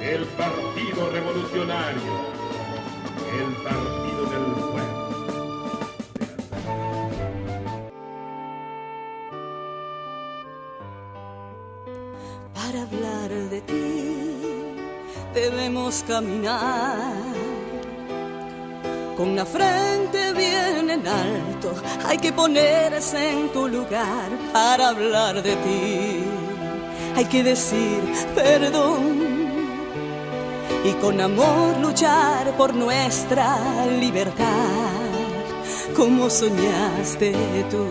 el Partido Revolucionario, el Partido del Pueblo. Para hablar de ti debemos caminar con la frente bien en alto. Hay que ponerse en tu lugar para hablar de ti. Hay que decir perdón y con amor luchar por nuestra libertad, como soñaste tú.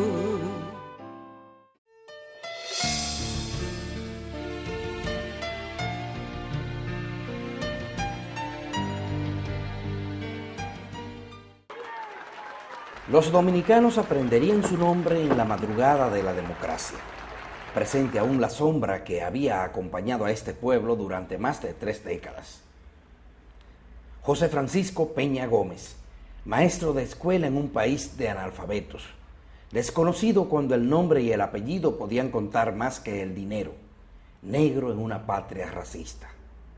Los dominicanos aprenderían su nombre en la madrugada de la democracia, presente aún la sombra que había acompañado a este pueblo durante más de 3 décadas. José Francisco Peña Gómez, maestro de escuela en un país de analfabetos, desconocido cuando el nombre y el apellido podían contar más que el dinero, negro en una patria racista.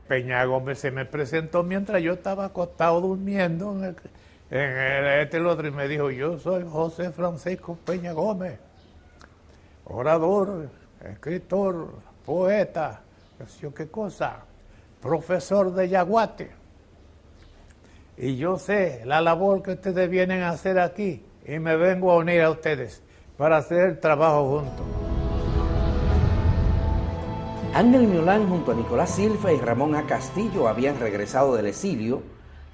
Peña Gómez se me presentó mientras yo estaba acostado durmiendo en el otro y me dijo: yo soy José Francisco Peña Gómez, orador, escritor, poeta, no sé qué cosa, profesor de yaguate. Y yo sé la labor que ustedes vienen a hacer aquí y me vengo a unir a ustedes para hacer el trabajo juntos. Ángel Miolán junto a Nicolás Silva y Ramón A. Castillo habían regresado del exilio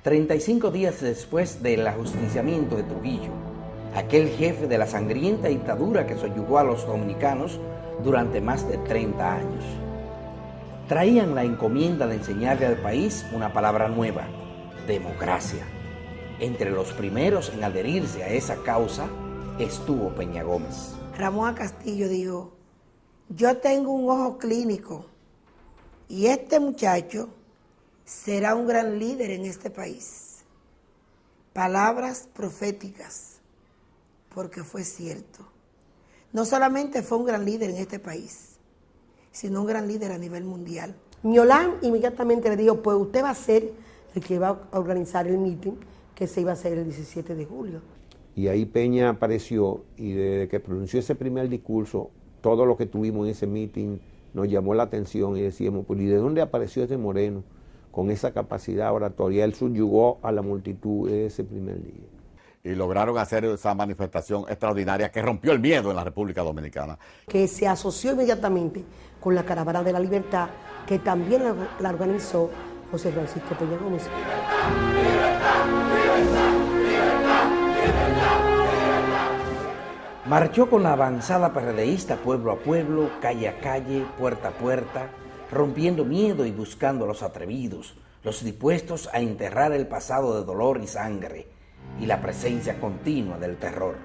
35 días después del ajusticiamiento de Trujillo, aquel jefe de la sangrienta dictadura que soyugó a los dominicanos durante más de 30 años. Traían la encomienda de enseñarle al país una palabra nueva: democracia. Entre los primeros en adherirse a esa causa estuvo Peña Gómez. Ramón A. Castillo dijo: yo tengo un ojo clínico y este muchacho será un gran líder en este país. Palabras proféticas, porque fue cierto. No solamente fue un gran líder en este país, sino un gran líder a nivel mundial. Miolán inmediatamente le dijo: pues usted va a ser el que va a organizar el meeting que se iba a hacer el 17 de julio. Y ahí Peña apareció y desde que pronunció ese primer discurso, todo lo que tuvimos en ese meeting nos llamó la atención y decíamos: pues, ¿y de dónde apareció ese moreno con esa capacidad oratoria? Él subyugó a la multitud ese primer día. Y lograron hacer esa manifestación extraordinaria que rompió el miedo en la República Dominicana. Que se asoció inmediatamente con la Caravana de la Libertad, que también la organizó José Francisco Peña Gómez. Marchó con la avanzada PRDista pueblo a pueblo, calle a calle, puerta a puerta, rompiendo miedo y buscando a los atrevidos, los dispuestos a enterrar el pasado de dolor y sangre y la presencia continua del terror.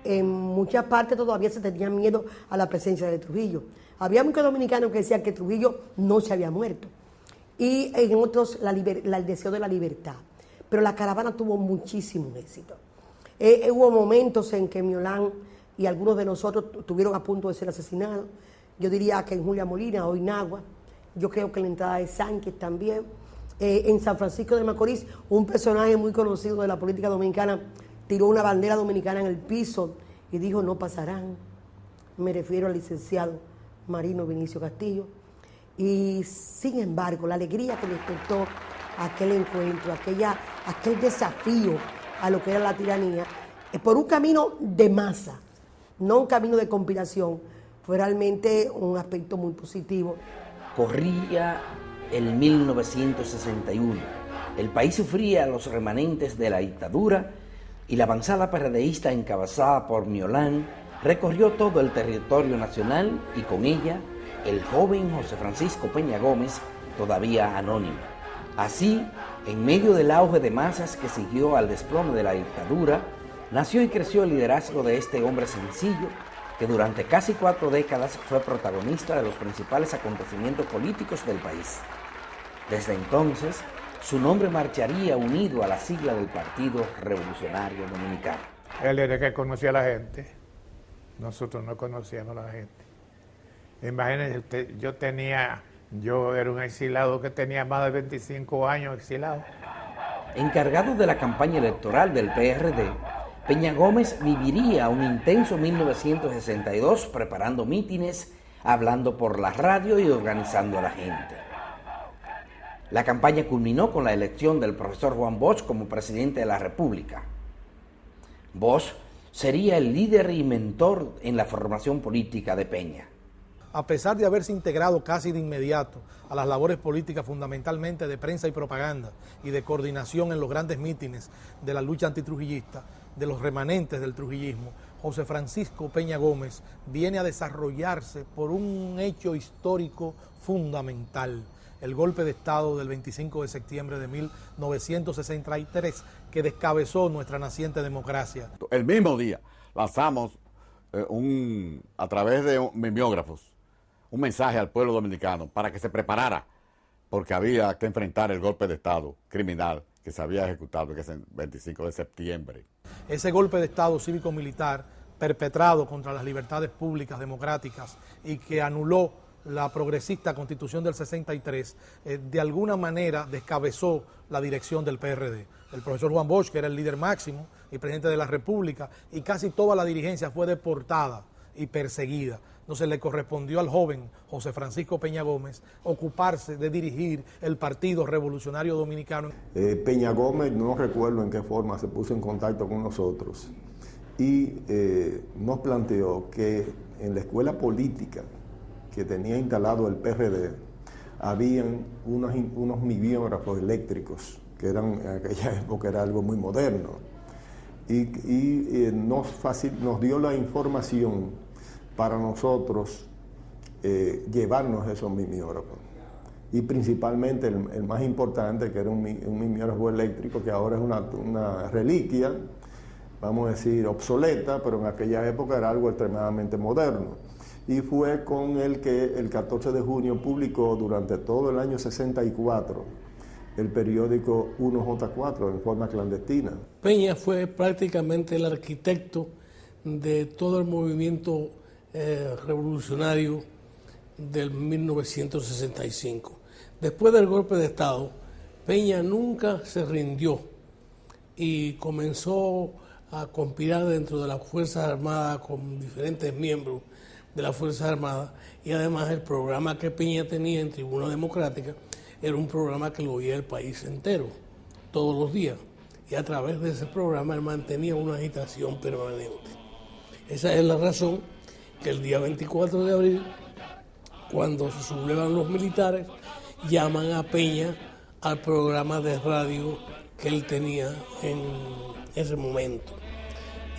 En muchas partes todavía se tenía miedo a la presencia de Trujillo. Había muchos dominicanos que decían que Trujillo no se había muerto. Y en otros el deseo de la libertad. Pero la caravana tuvo muchísimo éxito. Hubo momentos en que Miolán y algunos de nosotros estuvieron a punto de ser asesinados. Yo diría que en Julia Molina, hoy Nagua. Yo creo que en la entrada de Sánchez también. En San Francisco de Macorís, un personaje muy conocido de la política dominicana tiró una bandera dominicana en el piso y dijo: no pasarán. Me refiero al licenciado Marino Vinicio Castillo. Y sin embargo, la alegría que despertó aquel encuentro, aquel desafío a lo que era la tiranía, por un camino de masa, no un camino de conspiración, fue realmente un aspecto muy positivo. Corría el 1961. El país sufría los remanentes de la dictadura y la avanzada PRDista encabezada por Miolán recorrió todo el territorio nacional y con ella el joven José Francisco Peña Gómez, todavía anónimo. Así, en medio del auge de masas que siguió al desplome de la dictadura, nació y creció el liderazgo de este hombre sencillo que durante casi 4 décadas fue protagonista de los principales acontecimientos políticos del país. Desde entonces, su nombre marcharía unido a la sigla del Partido Revolucionario Dominicano. Él era el que conocía a la gente, nosotros no conocíamos a la gente. Imagínense usted, yo tenía Yo era un exilado que tenía más de 25 años exilado. Encargado de la campaña electoral del PRD, Peña Gómez viviría un intenso 1962 preparando mítines, hablando por la radio y organizando a la gente. La campaña culminó con la elección del profesor Juan Bosch como presidente de la República. Bosch sería el líder y mentor en la formación política de Peña. A pesar de haberse integrado casi de inmediato a las labores políticas fundamentalmente de prensa y propaganda y de coordinación en los grandes mítines de la lucha antitrujillista, de los remanentes del trujillismo, José Francisco Peña Gómez viene a desarrollarse por un hecho histórico fundamental, el golpe de Estado del 25 de septiembre de 1963 que descabezó nuestra naciente democracia. El mismo día lanzamos a través de mimeógrafos un mensaje al pueblo dominicano para que se preparara, porque había que enfrentar el golpe de Estado criminal que se había ejecutado en ese 25 de septiembre. Ese golpe de Estado cívico-militar perpetrado contra las libertades públicas democráticas y que anuló la progresista Constitución del 63, de alguna manera descabezó la dirección del PRD. El profesor Juan Bosch, que era el líder máximo y presidente de la República, y casi toda la dirigencia fue deportada y perseguida. Entonces le correspondió al joven José Francisco Peña Gómez ocuparse de dirigir el Partido Revolucionario Dominicano. Peña Gómez, no recuerdo en qué forma, se puso en contacto con nosotros y nos planteó que en la escuela política que tenía instalado el PRD, habían unos mimeógrafos eléctricos, que eran, en aquella época era algo muy moderno, y nos dio la información para nosotros llevarnos esos mimeógrafos. Y principalmente el más importante, que era un mimeógrafo eléctrico, que ahora es una reliquia, vamos a decir obsoleta, pero en aquella época era algo extremadamente moderno. Y fue con el que el 14 de junio publicó durante todo el año 64 el periódico 1J4 en forma clandestina. Peña fue prácticamente el arquitecto de todo el movimiento revolucionario del 1965. Después del golpe de Estado, Peña nunca se rindió y comenzó a conspirar dentro de las Fuerzas Armadas con diferentes miembros de las Fuerzas Armadas, y además el programa que Peña tenía en Tribuna Democrática era un programa que lo oía el país entero, todos los días, y a través de ese programa él mantenía una agitación permanente. Esa es la razón que el día 24 de abril, cuando se sublevan los militares, llaman a Peña al programa de radio que él tenía en ese momento.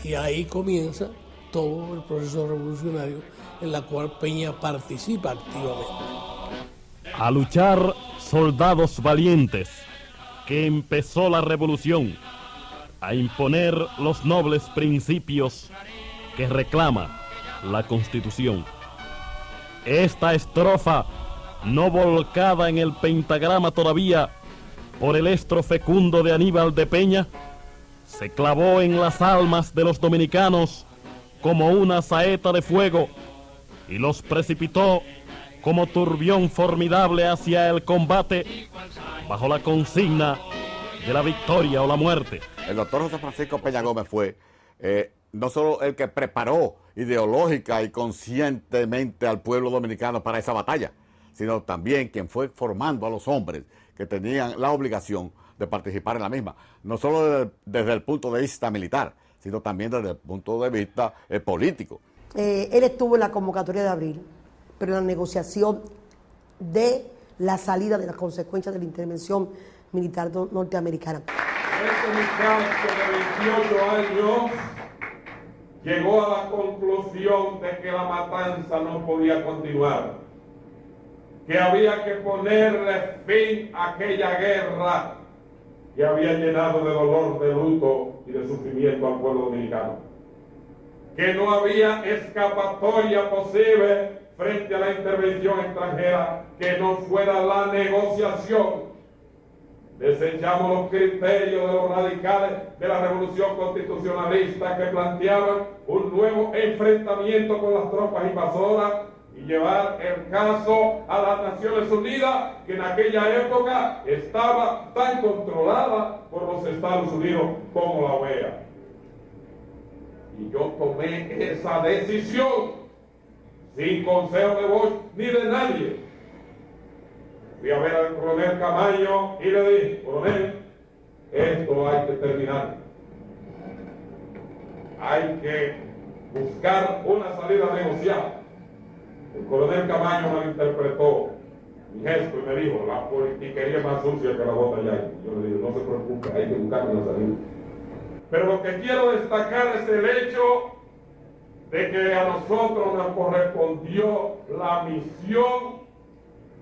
Y ahí comienza todo el proceso revolucionario en la cual Peña participa activamente. A luchar, soldados valientes, que empezó la revolución, a imponer los nobles principios que reclama la Constitución. Esta estrofa, no volcada en el pentagrama todavía por el estro fecundo de Aníbal de Peña, se clavó en las almas de los dominicanos como una saeta de fuego y los precipitó como turbión formidable hacia el combate bajo la consigna de la victoria o la muerte. El doctor José Francisco Peña Gómez fue no solo el que preparó ideológica y conscientemente al pueblo dominicano para esa batalla, sino también quien fue formando a los hombres que tenían la obligación de participar en la misma, no solo desde el punto de vista militar, sino también desde el punto de vista político. Él estuvo en la convocatoria de abril, pero en la negociación de la salida de las consecuencias de la intervención militar norteamericana. Este muchacho de 28 años llegó a la conclusión de que la matanza no podía continuar, que había que ponerle fin a aquella guerra que había llenado de dolor, de luto y de sufrimiento al pueblo dominicano, que no había escapatoria posible frente a la intervención extranjera que no fuera la negociación. Desechamos los criterios de los radicales de la revolución constitucionalista que planteaban un nuevo enfrentamiento con las tropas invasoras y llevar el caso a las Naciones Unidas, que en aquella época estaba tan controlada por los Estados Unidos como la OEA. Y yo tomé esa decisión sin consejo de Bosch ni de nadie. Fui a ver al coronel Camaño y le dije: coronel, esto hay que terminar. Hay que buscar una salida negociada. El coronel Camaño malinterpretó mi gesto y me dijo: la politiquería es más sucia que la bota ya. Yo le dije: no se preocupe, hay que buscar una salida. Pero lo que quiero destacar es el hecho de que a nosotros nos correspondió la misión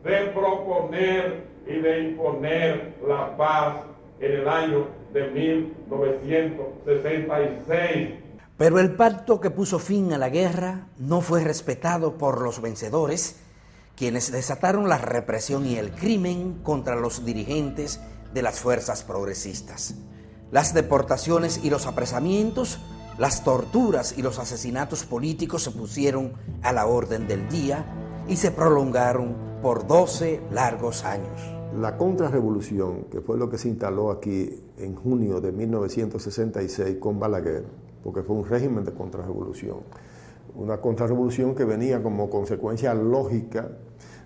de proponer y de imponer la paz en el año de 1966. Pero el pacto que puso fin a la guerra no fue respetado por los vencedores, quienes desataron la represión y el crimen contra los dirigentes de las fuerzas progresistas. Las deportaciones y los apresamientos, las torturas y los asesinatos políticos se pusieron a la orden del día y se prolongaron por 12 largos años. La contrarrevolución, que fue lo que se instaló aquí en junio de 1966 con Balaguer, porque fue un régimen de contrarrevolución, una contrarrevolución que venía como consecuencia lógica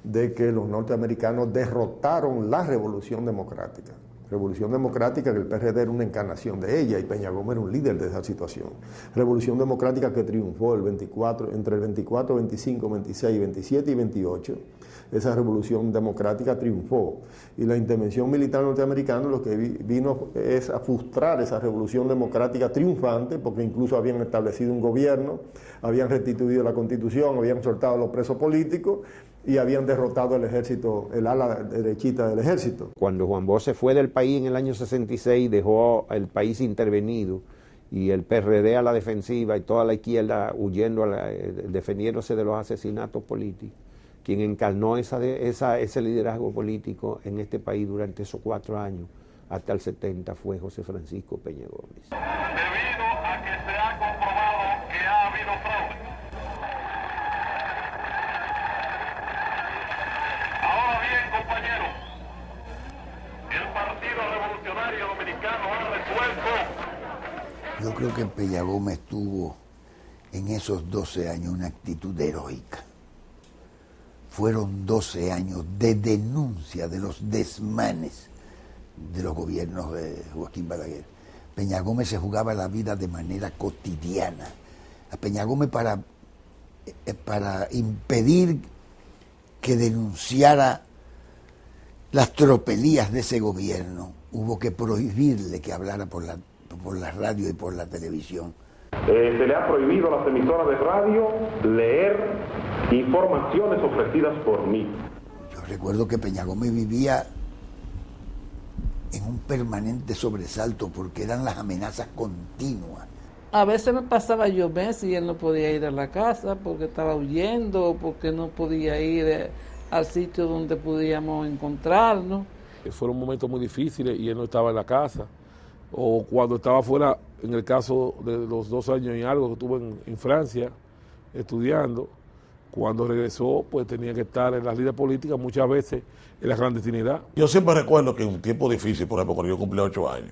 de que los norteamericanos derrotaron la revolución democrática. Revolución democrática que el PRD era una encarnación de ella y Peña Gómez era un líder de esa situación. Revolución democrática que triunfó entre el 24, 25, 26, 27 y 28. Esa revolución democrática triunfó y la intervención militar norteamericana lo que vino es a frustrar esa revolución democrática triunfante, porque incluso habían establecido un gobierno, habían restituido la Constitución, habían soltado a los presos políticos y habían derrotado el ejército, el ala derechita del ejército. Cuando Juan Bosch se fue del país en el año 66, dejó el país intervenido y el PRD a la defensiva y toda la izquierda huyendo, defendiéndose de los asesinatos políticos. Quien encarnó ese liderazgo político en este país durante esos 4 años, hasta el 70, fue José Francisco Peña Gómez. Debido a que se ha comprobado que ha habido fraude. Ahora bien, compañeros, el Partido Revolucionario Dominicano ha resuelto. Yo creo que Peña Gómez tuvo en esos 12 años una actitud heroica. Fueron 12 años de denuncia de los desmanes de los gobiernos de Joaquín Balaguer. Peña Gómez se jugaba la vida de manera cotidiana. A Peña Gómez para impedir que denunciara las tropelías de ese gobierno, hubo que prohibirle que hablara por la radio y por la televisión. Se le ha prohibido a las emisoras de radio leer informaciones ofrecidas por mí. Yo recuerdo que Peña Gómez vivía en un permanente sobresalto porque eran las amenazas continuas. A veces me pasaba yo meses y él no podía ir a la casa porque estaba huyendo, porque no podía ir al sitio donde podíamos encontrarnos. Fueron momentos muy difíciles y él no estaba en la casa. O cuando estaba fuera, en el caso de los 2 años y algo que estuvo en Francia estudiando, cuando regresó pues tenía que estar en las lides políticas, muchas veces en la clandestinidad. Yo siempre recuerdo que en un tiempo difícil, por ejemplo, cuando yo cumplí 8 años,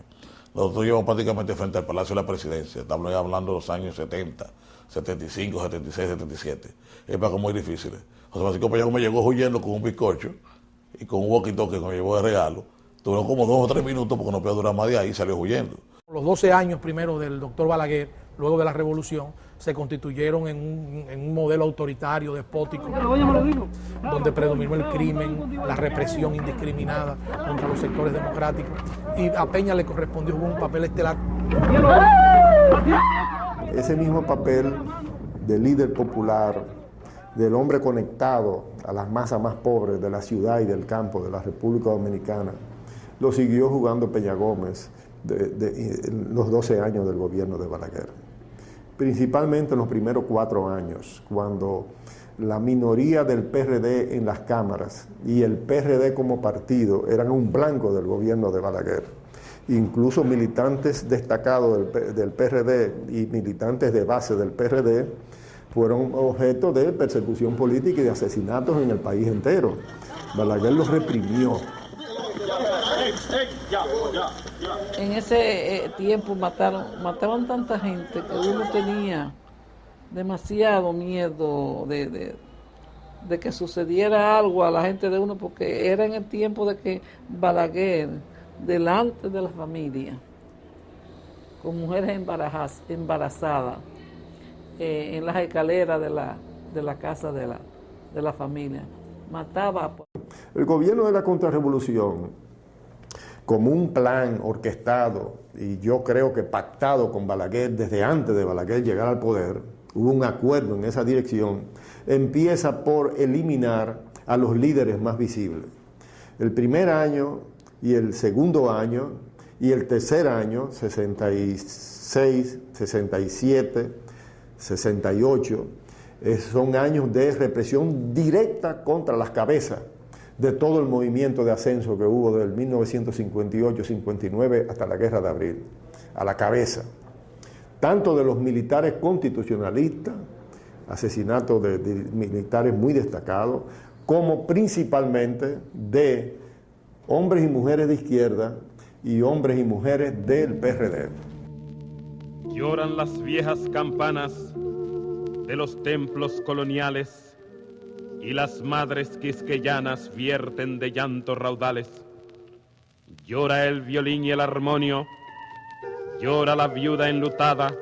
nosotros íbamos prácticamente frente al Palacio de la Presidencia, estamos hablando de los años 70, 75, 76, 77, épocas muy difíciles. José Francisco Peña Gómez llegó huyendo con un bizcocho y con un walkie-talkie que me llevó de regalo. Duró como 2 o 3 minutos porque no podía durar más de ahí y salió huyendo. Los 12 años primero del doctor Balaguer, luego de la revolución, se constituyeron en un modelo autoritario, despótico, donde predominó el crimen, la represión indiscriminada contra los sectores democráticos, y a Peña le correspondió un papel estelar. Ese mismo papel de líder popular, del hombre conectado a las masas más pobres de la ciudad y del campo de la República Dominicana, lo siguió jugando Peña Gómez en los 12 años del gobierno de Balaguer. Principalmente en los primeros 4 años, cuando la minoría del PRD en las cámaras y el PRD como partido eran un blanco del gobierno de Balaguer. Incluso militantes destacados del PRD y militantes de base del PRD fueron objeto de persecución política y de asesinatos en el país entero. Balaguer los reprimió. En ese tiempo mataban tanta gente que uno tenía demasiado miedo de que sucediera algo a la gente de uno, porque era en el tiempo de que Balaguer, delante de la familia, con mujeres embarazadas, en las escaleras de la casa de la familia, mataba. El gobierno de la contrarrevolución, como un plan orquestado, y yo creo que pactado con Balaguer desde antes de Balaguer llegar al poder, hubo un acuerdo en esa dirección, empieza por eliminar a los líderes más visibles. El primer año y el segundo año y el tercer año, 66, 67, 68, son años de represión directa contra las cabezas de todo el movimiento de ascenso que hubo del 1958-59 hasta la Guerra de Abril, a la cabeza, tanto de los militares constitucionalistas, asesinatos de militares muy destacados, como principalmente de hombres y mujeres de izquierda y hombres y mujeres del PRD. Lloran las viejas campanas de los templos coloniales y las madres quisqueyanas vierten de llanto raudales. Llora el violín y el armonio, llora la viuda enlutada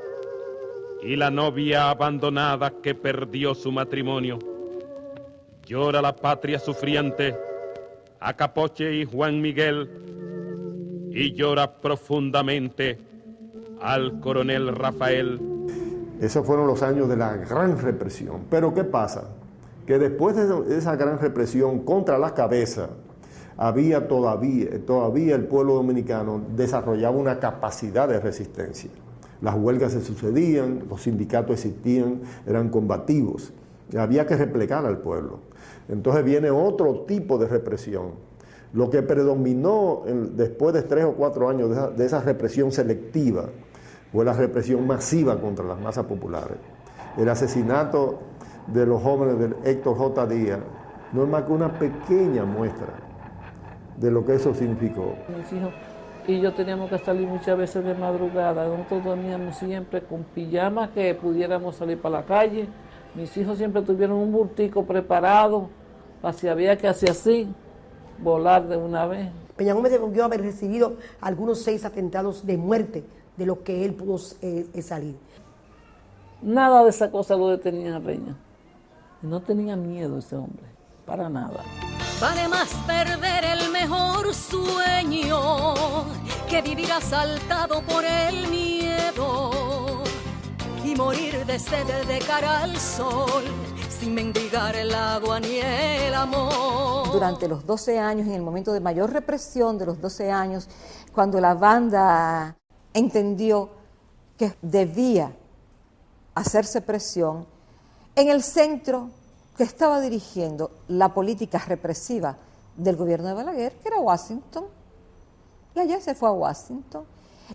y la novia abandonada que perdió su matrimonio. Llora la patria sufriente, Acapoche y Juan Miguel, y llora profundamente al coronel Rafael. Esos fueron los años de la gran represión. Pero ¿qué pasa? Que después de esa gran represión contra las cabezas, había todavía el pueblo dominicano desarrollaba una capacidad de resistencia. Las huelgas se sucedían, los sindicatos existían, eran combativos. Había que replegar al pueblo. Entonces viene otro tipo de represión. Lo que predominó después de 3 o 4 años de esa represión selectiva fue la represión masiva contra las masas populares. El asesinato de los jóvenes del Héctor J. Díaz no es más que una pequeña muestra de lo que eso significó. Mis hijos y yo teníamos que salir muchas veces de madrugada. Nosotros dormíamos siempre con pijama, que pudiéramos salir para la calle. Mis hijos siempre tuvieron un bultico preparado para si había que hacer así, volar de una vez. Peña Gómez debió haber recibido algunos 6 atentados de muerte de los que él pudo salir. Nada de esa cosa lo detenía a Peña. No tenía miedo ese hombre, para nada. Vale más perder el mejor sueño que vivir asaltado por el miedo y morir de sed de cara al sol sin mendigar el agua ni el amor. Durante los 12 años, en el momento de mayor represión de los 12 años, cuando la banda entendió que debía hacerse presión, en el centro que estaba dirigiendo la política represiva del gobierno de Balaguer, que era Washington, y allá se fue a Washington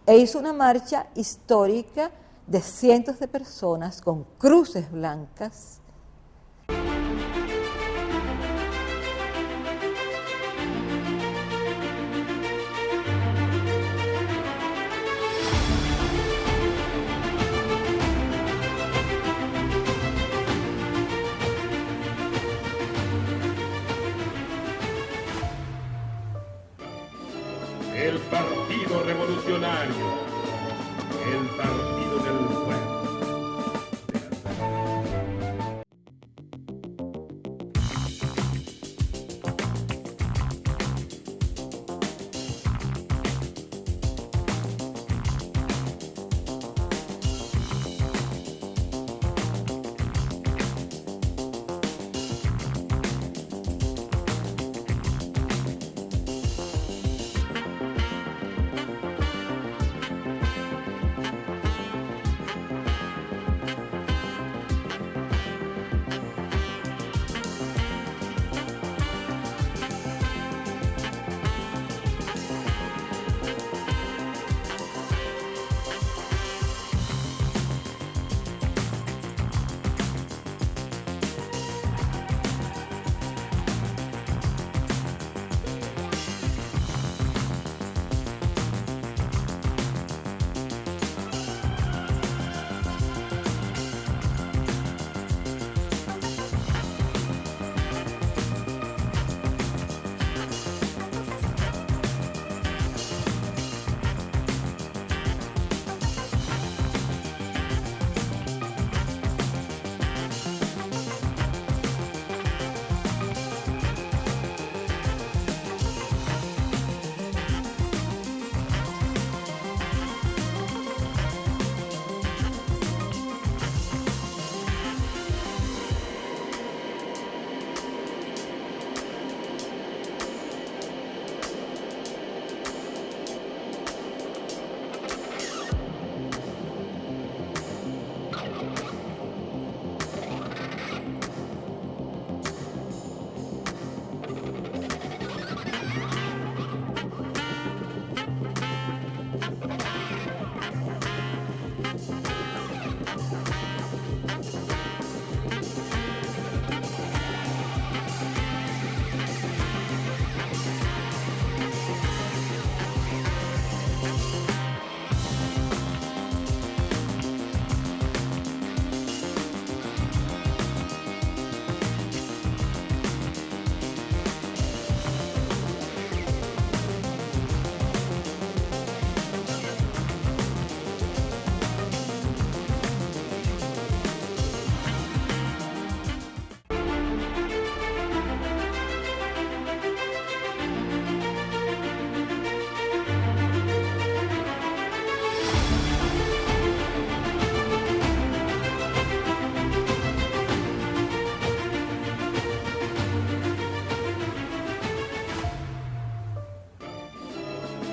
e hizo una marcha histórica de cientos de personas con cruces blancas. El Partido Revolucionario, el Partido del Pueblo.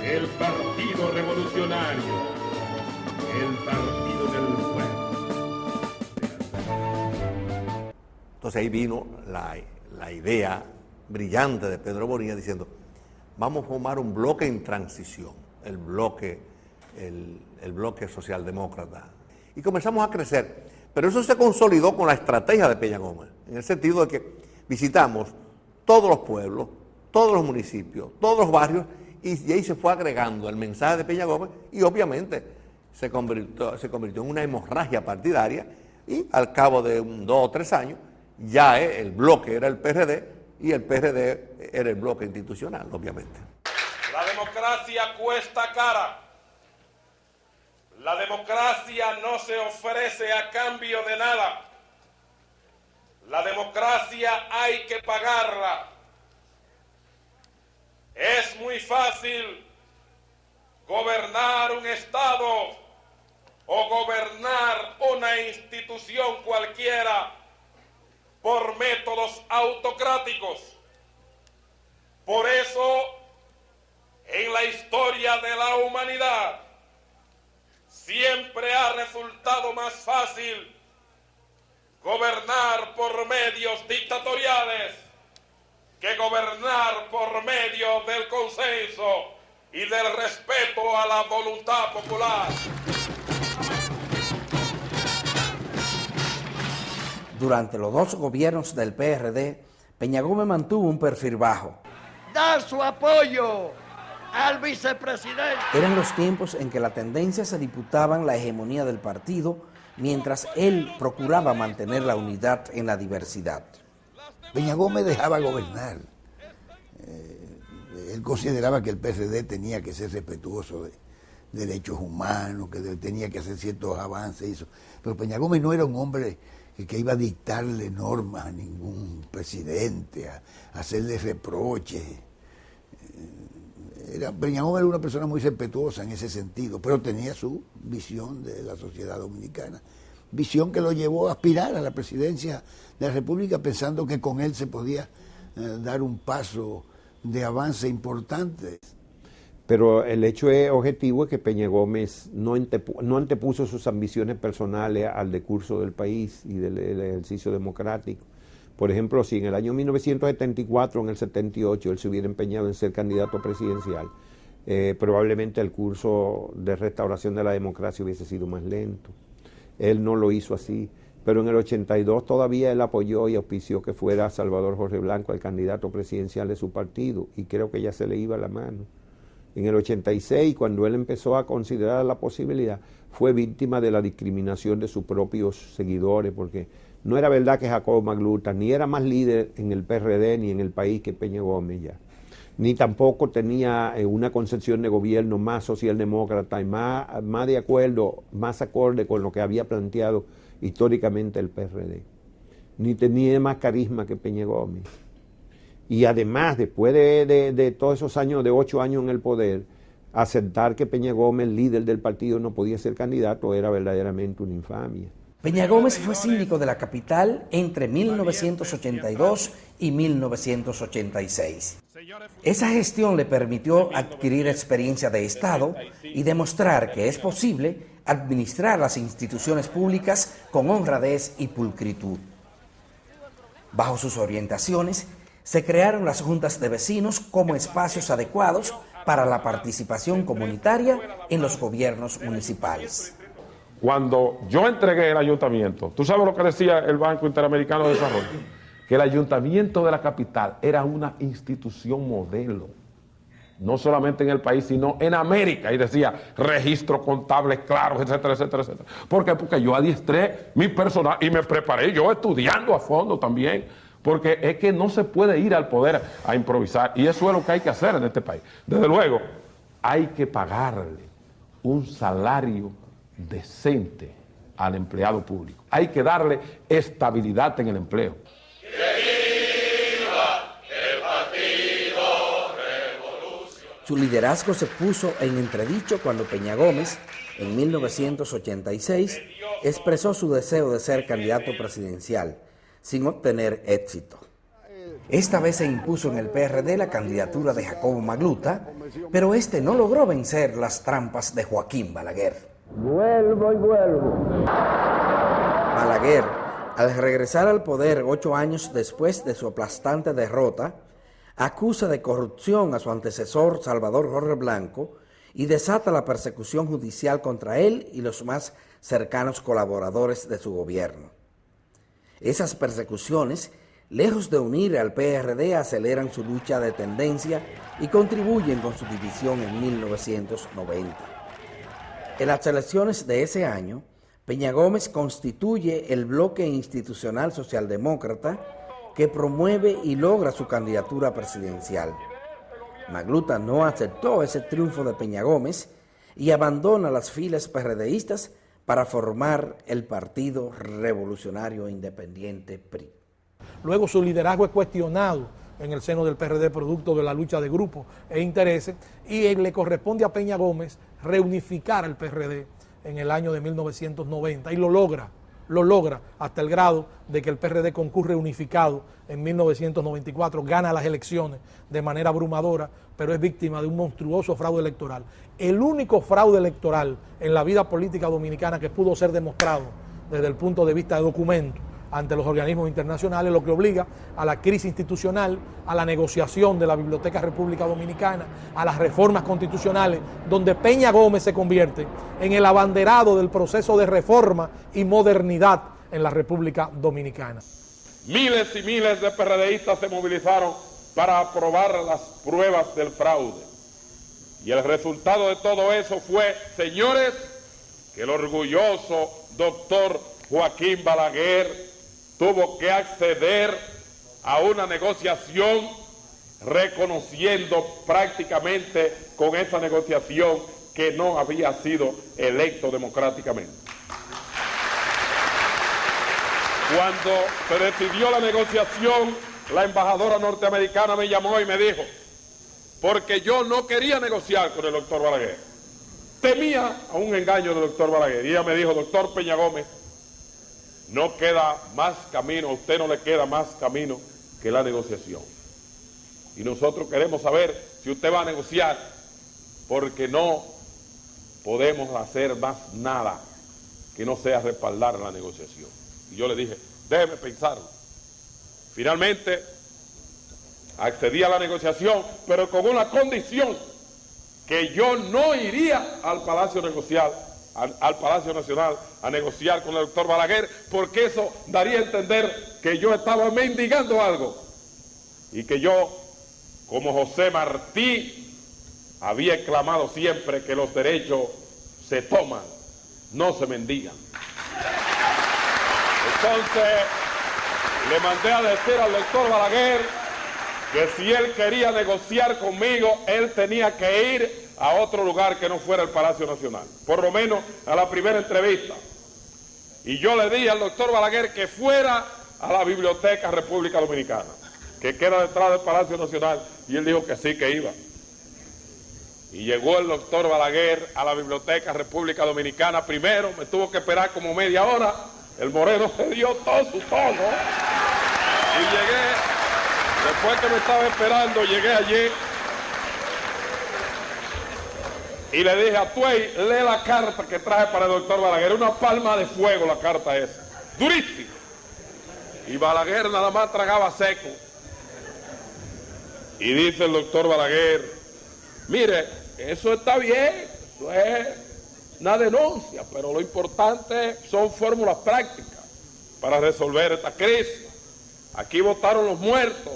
el Partido Revolucionario, el Partido del Pueblo. Entonces ahí vino la idea brillante de Pedro Bonilla diciendo, vamos a formar un bloque en transición, el bloque socialdemócrata. Y comenzamos a crecer, pero eso se consolidó con la estrategia de Peña Gómez, en el sentido de que visitamos todos los pueblos, todos los municipios, todos los barrios, y ahí se fue agregando el mensaje de Peña Gómez y obviamente se convirtió en una hemorragia partidaria y al cabo de 2 o 3 años ya el bloque era el PRD y el PRD era el bloque institucional, obviamente. La democracia cuesta cara. La democracia no se ofrece a cambio de nada. La democracia hay que pagarla. Es muy fácil gobernar un Estado o gobernar una institución cualquiera por métodos autocráticos. Por eso, en la historia de la humanidad, siempre ha resultado más fácil gobernar por medios dictatoriales que gobernar por medio del consenso y del respeto a la voluntad popular. Durante los 2 gobiernos del PRD, Peña Gómez mantuvo un perfil bajo. Dar su apoyo al vicepresidente. Eran los tiempos en que las tendencias se disputaban la hegemonía del partido, mientras él procuraba mantener la unidad en la diversidad. Peña Gómez dejaba gobernar. Él consideraba que el PRD tenía que ser respetuoso de derechos humanos, que tenía que hacer ciertos avances. Pero Peña Gómez no era un hombre que iba a dictarle normas a ningún presidente, a hacerle reproches. Peña Gómez era una persona muy respetuosa en ese sentido, pero tenía su visión de la sociedad dominicana, visión que lo llevó a aspirar a la presidencia de la República pensando que con él se podía dar un paso de avance importante. Pero el hecho objetivo es que Peña Gómez no antepuso sus ambiciones personales al decurso del país y del ejercicio democrático. Por ejemplo, si en el año 1974, en el 78, él se hubiera empeñado en ser candidato presidencial, probablemente el curso de restauración de la democracia hubiese sido más lento. Él no lo hizo así, pero en el 82 todavía él apoyó y auspició que fuera Salvador Jorge Blanco el candidato presidencial de su partido, y creo que ya se le iba la mano. En el 86, cuando él empezó a considerar la posibilidad, fue víctima de la discriminación de sus propios seguidores, porque no era verdad que Jacobo Magluta ni era más líder en el PRD ni en el país que Peña Gómez ya, ni tampoco tenía una concepción de gobierno más socialdemócrata y más de acuerdo, más acorde con lo que había planteado históricamente el PRD, ni tenía más carisma que Peña Gómez. Y además, después de todos esos años, de 8 años en el poder, aceptar que Peña Gómez, líder del partido, no podía ser candidato era verdaderamente una infamia. Peña Gómez fue síndico de la capital entre 1982 y 1986. Esa gestión le permitió adquirir experiencia de Estado y demostrar que es posible administrar las instituciones públicas con honradez y pulcritud. Bajo sus orientaciones, se crearon las juntas de vecinos como espacios adecuados para la participación comunitaria en los gobiernos municipales. Cuando yo entregué el ayuntamiento, ¿tú sabes lo que decía el Banco Interamericano de Desarrollo? Que el ayuntamiento de la capital era una institución modelo, no solamente en el país, sino en América, y decía registros contables claros, etcétera, etcétera, etcétera. ¿Por qué? Porque yo adiestré mi personal y me preparé, yo estudiando a fondo también, porque es que no se puede ir al poder a improvisar, y eso es lo que hay que hacer en este país. Desde luego, hay que pagarle un salario decente al empleado público. Hay que darle estabilidad en el empleo. Su liderazgo se puso en entredicho cuando Peña Gómez, en 1986, expresó su deseo de ser candidato presidencial, sin obtener éxito. Esta vez se impuso en el PRD la candidatura de Jacobo Magluta, pero este no logró vencer las trampas de Joaquín Balaguer. Vuelvo y vuelvo. Balaguer, al regresar al poder 8 años después de su aplastante derrota, acusa de corrupción a su antecesor Salvador Jorge Blanco y desata la persecución judicial contra él y los más cercanos colaboradores de su gobierno. Esas persecuciones, lejos de unir al PRD, aceleran su lucha de tendencia y contribuyen con su división en 1990. En las elecciones de ese año, Peñagómez constituye el bloque institucional socialdemócrata que promueve y logra su candidatura presidencial. Magluta no aceptó ese triunfo de Peñagómez y abandona las filas PRDistas para formar el Partido Revolucionario Independiente PRI. Luego su liderazgo es cuestionado en el seno del PRD producto de la lucha de grupos e intereses, y le corresponde a Peñagómez reunificar al PRD en el año de 1990 y lo logra hasta el grado de que el PRD concurre unificado en 1994, gana las elecciones de manera abrumadora, pero es víctima de un monstruoso fraude electoral. El único fraude electoral en la vida política dominicana que pudo ser demostrado desde el punto de vista de documento ante los organismos internacionales, lo que obliga a la crisis institucional, a la negociación de la Biblioteca República Dominicana, a las reformas constitucionales, donde Peñagómez se convierte en el abanderado del proceso de reforma y modernidad en la República Dominicana. Miles y miles de PRDistas se movilizaron para aprobar las pruebas del fraude. Y el resultado de todo eso fue, señores, que el orgulloso doctor Joaquín Balaguer tuvo que acceder a una negociación reconociendo prácticamente con esa negociación que no había sido electo democráticamente. Cuando se decidió la negociación, la embajadora norteamericana me llamó y me dijo, porque yo no quería negociar con el doctor Balaguer, temía a un engaño del doctor Balaguer, y ella me dijo, doctor Peñagómez, no queda más camino, a usted no le queda más camino que la negociación. Y nosotros queremos saber si usted va a negociar, porque no podemos hacer más nada que no sea respaldar la negociación. Y yo le dije, déjeme pensarlo. Finalmente, accedí a la negociación, pero con una condición, que yo no iría al Palacio Nacional a negociar con el doctor Balaguer, porque eso daría a entender que yo estaba mendigando algo y que yo, como José Martí, había clamado siempre que los derechos se toman, no se mendigan. Entonces le mandé a decir al doctor Balaguer que si él quería negociar conmigo, él tenía que ir a otro lugar que no fuera el Palacio Nacional, por lo menos a la primera entrevista. Y yo le dije al doctor Balaguer que fuera a la Biblioteca República Dominicana, que queda detrás del Palacio Nacional, y él dijo que sí, que iba. Y llegó el doctor Balaguer a la Biblioteca República Dominicana primero, me tuvo que esperar como media hora, el moreno se dio todo su tono, y llegué, después que me estaba esperando, llegué allí, y le dije a Tuey, lee la carta que traje para el doctor Balaguer, una palma de fuego la carta esa, durísima. Y Balaguer nada más tragaba seco. Y dice el doctor Balaguer, mire, eso está bien, eso es una denuncia, pero lo importante son fórmulas prácticas para resolver esta crisis. Aquí votaron los muertos,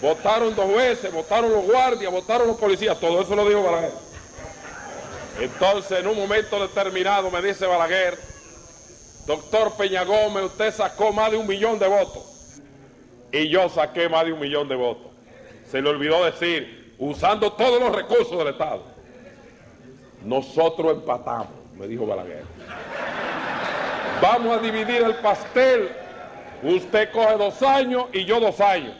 votaron 2 veces, votaron los guardias, votaron los policías, todo eso lo dijo Balaguer. Entonces, en un momento determinado, me dice Balaguer, doctor Peñagómez, usted sacó más de 1 millón de votos. Y yo saqué más de 1 millón de votos. Se le olvidó decir, usando todos los recursos del Estado. Nosotros empatamos, me dijo Balaguer. Vamos a dividir el pastel. Usted coge 2 años y yo 2 años.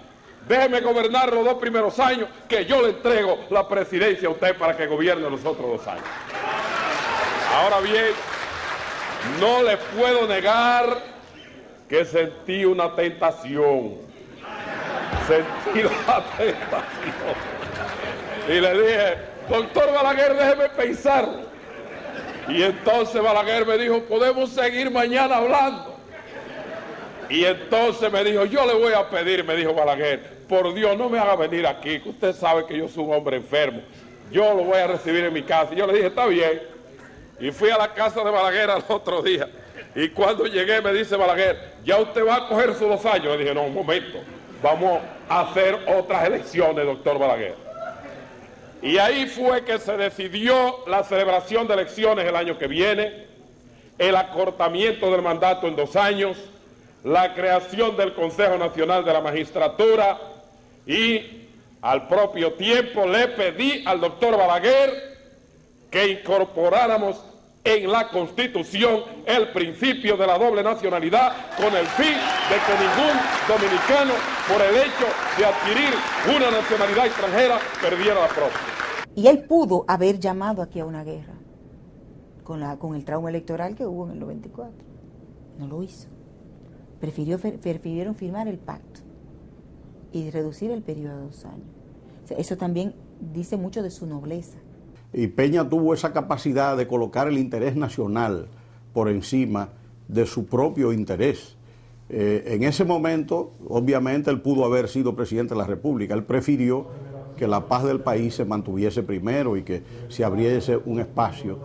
Déjeme gobernar los 2 primeros años, que yo le entrego la presidencia a usted para que gobierne los otros 2 años. Ahora bien, no le puedo negar que sentí una tentación. sentí la tentación y le dije, doctor Balaguer, déjeme pensar. Y entonces Balaguer me dijo, podemos seguir mañana hablando. Y entonces me dijo, yo le voy a pedir, me dijo Balaguer, por Dios, no me haga venir aquí, que usted sabe que yo soy un hombre enfermo. Yo lo voy a recibir en mi casa. Y yo le dije, está bien. Y fui a la casa de Balaguer al otro día. Y cuando llegué me dice Balaguer, ¿ya usted va a coger sus 2 años? Le dije, no, un momento, vamos a hacer otras elecciones, doctor Balaguer. Y ahí fue que se decidió la celebración de elecciones el año que viene, el acortamiento del mandato en 2 años, la creación del Consejo Nacional de la Magistratura, y al propio tiempo le pedí al doctor Balaguer que incorporáramos en la Constitución el principio de la doble nacionalidad con el fin de que ningún dominicano, por el hecho de adquirir una nacionalidad extranjera, perdiera la propia. Y él pudo haber llamado aquí a una guerra con el trauma electoral que hubo en el 94. No lo hizo. Prefirieron firmar el pacto y reducir el periodo a 2 años. O sea, eso también dice mucho de su nobleza. Y Peña tuvo esa capacidad de colocar el interés nacional por encima de su propio interés. En ese momento, obviamente, él pudo haber sido presidente de la República. Él prefirió que la paz del país se mantuviese primero y que se abriese un espacio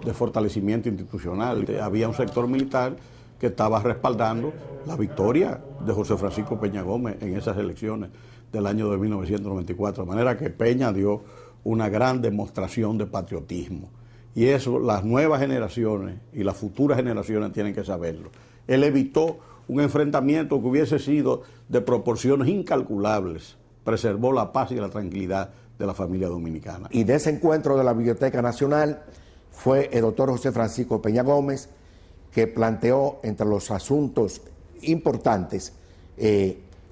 de fortalecimiento institucional. Había un sector militar que estaba respaldando la victoria de José Francisco Peña Gómez en esas elecciones del año de 1994. De manera que Peña dio una gran demostración de patriotismo. Y eso las nuevas generaciones y las futuras generaciones tienen que saberlo. Él evitó un enfrentamiento que hubiese sido de proporciones incalculables. Preservó la paz y la tranquilidad de la familia dominicana. Y de ese encuentro de la Biblioteca Nacional fue el doctor José Francisco Peña Gómez que planteó entre los asuntos importantes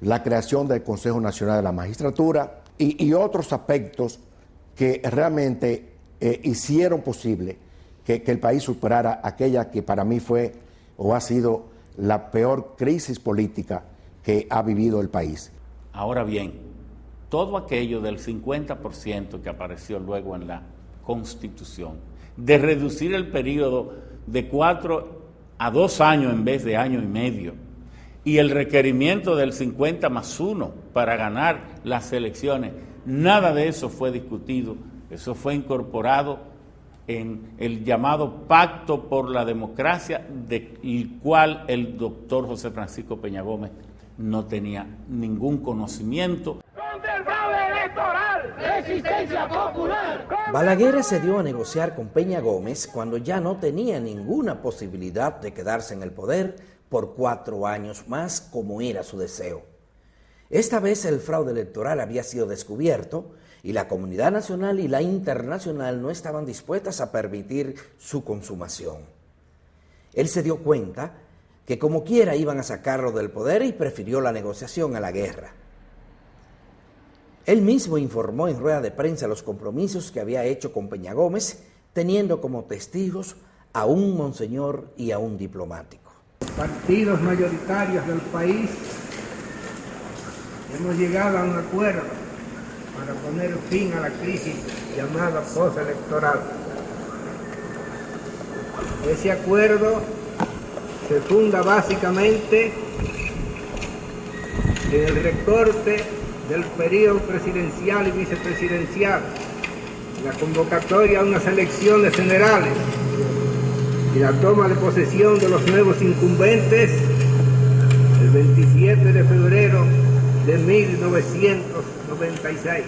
la creación del Consejo Nacional de la Magistratura y otros aspectos que realmente hicieron posible que el país superara aquella que para mí fue o ha sido la peor crisis política que ha vivido el país. Ahora bien, todo aquello del 50% que apareció luego en la Constitución, de reducir el periodo de 4 a 2 años en vez de año y medio, y el requerimiento del 50+1 para ganar las elecciones, nada de eso fue discutido, eso fue incorporado en el llamado Pacto por la Democracia, del cual el doctor José Francisco Peña Gómez no tenía ningún conocimiento. ¡Contra el fraude electoral! ¡Resistencia popular! Balaguer accedió a negociar con Peña Gómez cuando ya no tenía ninguna posibilidad de quedarse en el poder por 4 años más, como era su deseo. Esta vez el fraude electoral había sido descubierto y la comunidad nacional y la internacional no estaban dispuestas a permitir su consumación. Él se dio cuenta que como quiera iban a sacarlo del poder y prefirió la negociación a la guerra. Él mismo informó en rueda de prensa los compromisos que había hecho con Peña Gómez, teniendo como testigos a un monseñor y a un diplomático. Partidos mayoritarios del país hemos llegado a un acuerdo para poner fin a la crisis llamada postelectoral. Ese acuerdo se funda básicamente en el recorte del periodo presidencial y vicepresidencial, la convocatoria a unas elecciones generales y la toma de posesión de los nuevos incumbentes el 27 de febrero de 1996.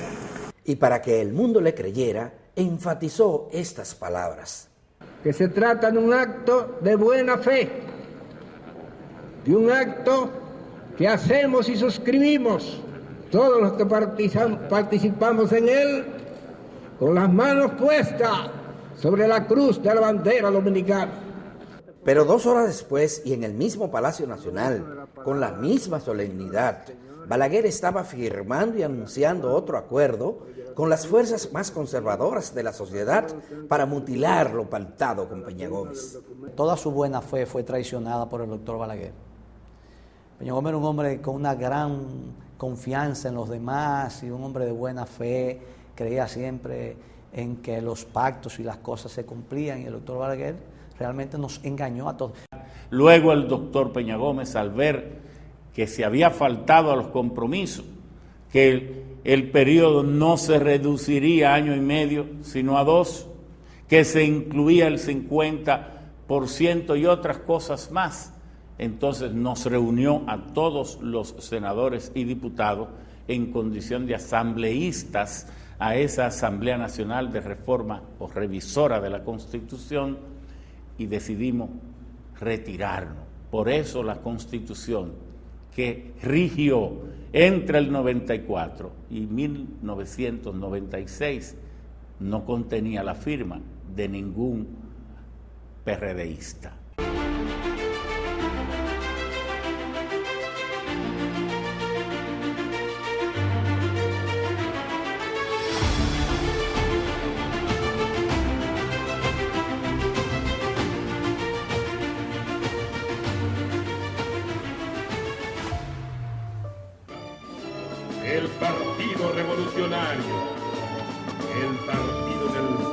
Y para que el mundo le creyera, enfatizó estas palabras. Que se trata de un acto de buena fe, de un acto que hacemos y suscribimos todos los que participamos en él con las manos puestas sobre la cruz de la bandera dominicana. Pero 2 horas después, y en el mismo Palacio Nacional, con la misma solemnidad, Balaguer estaba firmando y anunciando otro acuerdo con las fuerzas más conservadoras de la sociedad para mutilar lo pactado con Peña Gómez. Toda su buena fe fue traicionada por el doctor Balaguer. Peña Gómez era un hombre con una gran confianza en los demás y un hombre de buena fe, creía siempre en que los pactos y las cosas se cumplían, y el doctor Balaguer realmente nos engañó a todos. Luego el doctor Peña Gómez, al ver que se había faltado a los compromisos, que el periodo no se reduciría a año y medio, sino a 2, que se incluía el 50% y otras cosas más, entonces nos reunió a todos los senadores y diputados en condición de asambleístas a esa Asamblea Nacional de Reforma o Revisora de la Constitución, y decidimos retirarnos. Por eso la Constitución que rigió entre el 94 y 1996 no contenía la firma de ningún PRDista. El Partido Revolucionario, el Partido del Pueblo.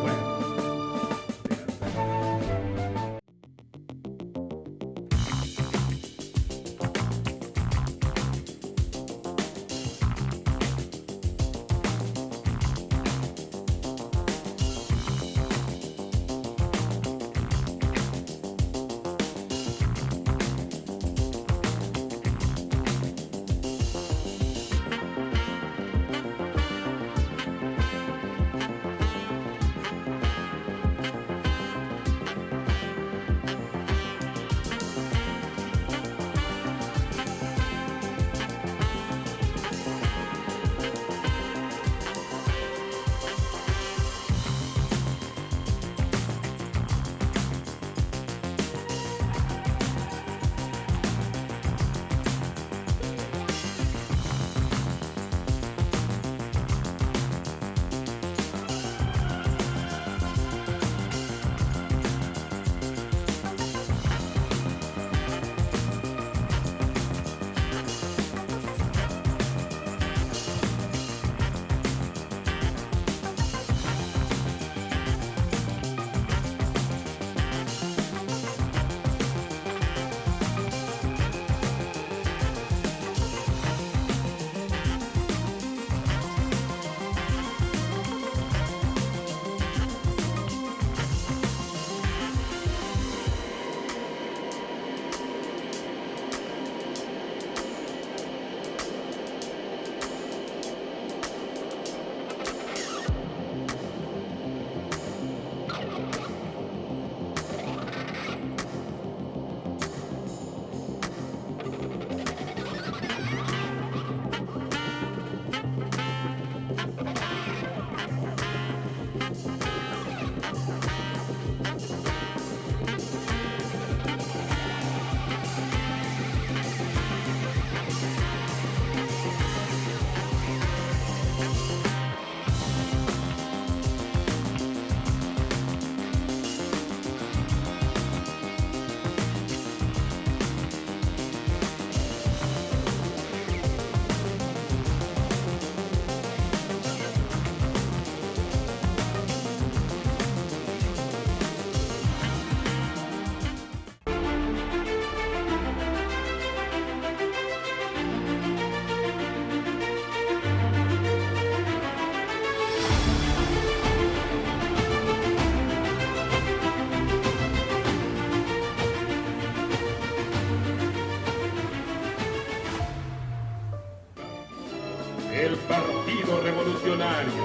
El Partido Revolucionario,